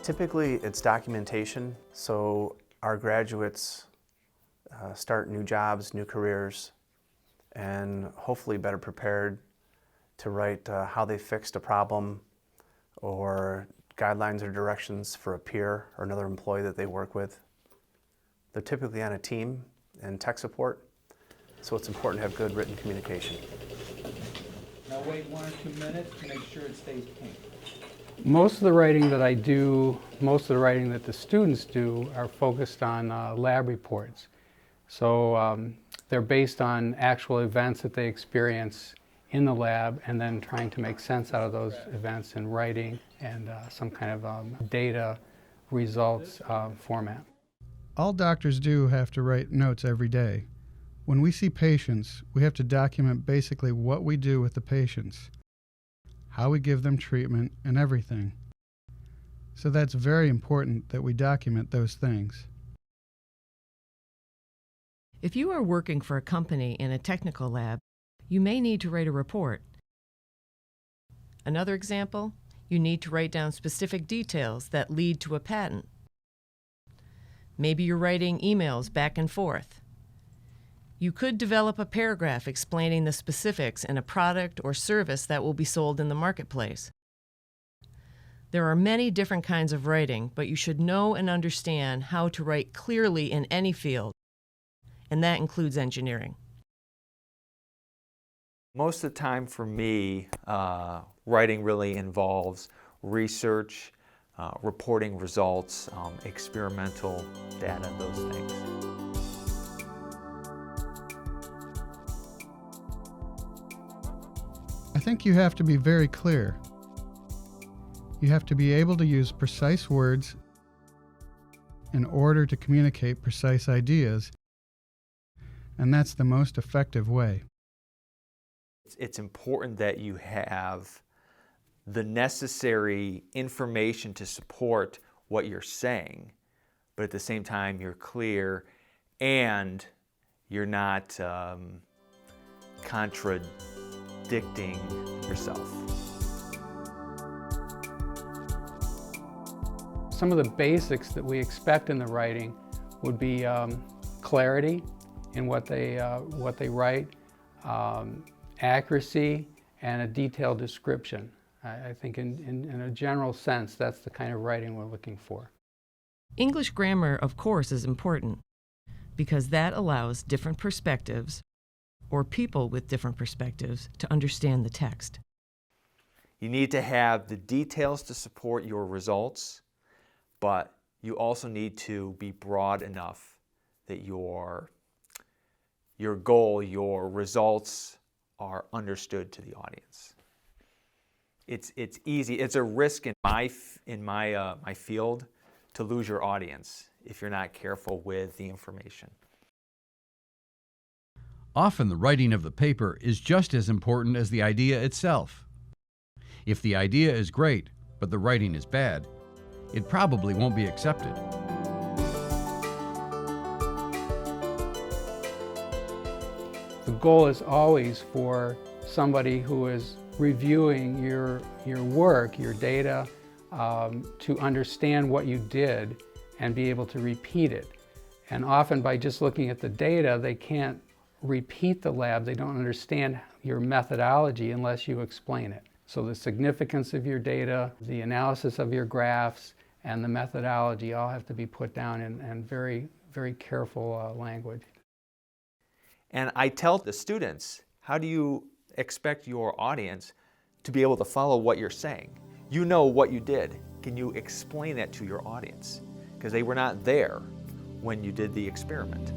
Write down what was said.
Typically, it's documentation, so our graduates start new jobs, new careers, and hopefully better prepared to write how they fixed a problem or guidelines or directions for a peer or another employee that they work with. They're typically on a team in tech support, so it's important to have good written communication. Now wait 1 or 2 minutes to make sure it stays pink. Most of the writing that I do, most of the writing that the students do are focused on lab reports. So they're based on actual events that they experience in the lab and then trying to make sense out of those events in writing and some kind of data results format. All doctors do have to write notes every day. When we see patients, we have to document basically what we do with the patients, how we give them treatment, and everything. So that's very important that we document those things. If you are working for a company in a technical lab, you may need to write a report. Another example, you need to write down specific details that lead to a patent. Maybe you're writing emails back and forth. You could develop a paragraph explaining the specifics in a product or service that will be sold in the marketplace. There are many different kinds of writing, but you should know and understand how to write clearly in any field, and that includes engineering. Most of the time for me, writing really involves research, reporting results, experimental data, those things. I think you have to be very clear. You have to be able to use precise words in order to communicate precise ideas, and that's the most effective way. It's important that you have the necessary information to support what you're saying, but at the same time you're clear and you're not contradicting yourself. Some of the basics that we expect in the writing would be clarity in what they write, accuracy, and a detailed description. I think in a general sense, that's the kind of writing we're looking for. English grammar, of course, is important because that allows different perspectives or people with different perspectives to understand the text. You need to have the details to support your results, but you also need to be broad enough that your goal, your results are understood to the audience. It's easy. It's a risk in my field to lose your audience if you're not careful with the information. Often the writing of the paper is just as important as the idea itself. If the idea is great, but the writing is bad, it probably won't be accepted. The goal is always for somebody who is reviewing your work, your data, to understand what you did and be able to repeat it. And often by just looking at the data, they can't repeat the lab. They don't understand your methodology unless you explain it. So the significance of your data, the analysis of your graphs, and the methodology all have to be put down in very, very careful language. And I tell the students, how do you expect your audience to be able to follow what you're saying? You know what you did. Can you explain that to your audience? Because they were not there when you did the experiment.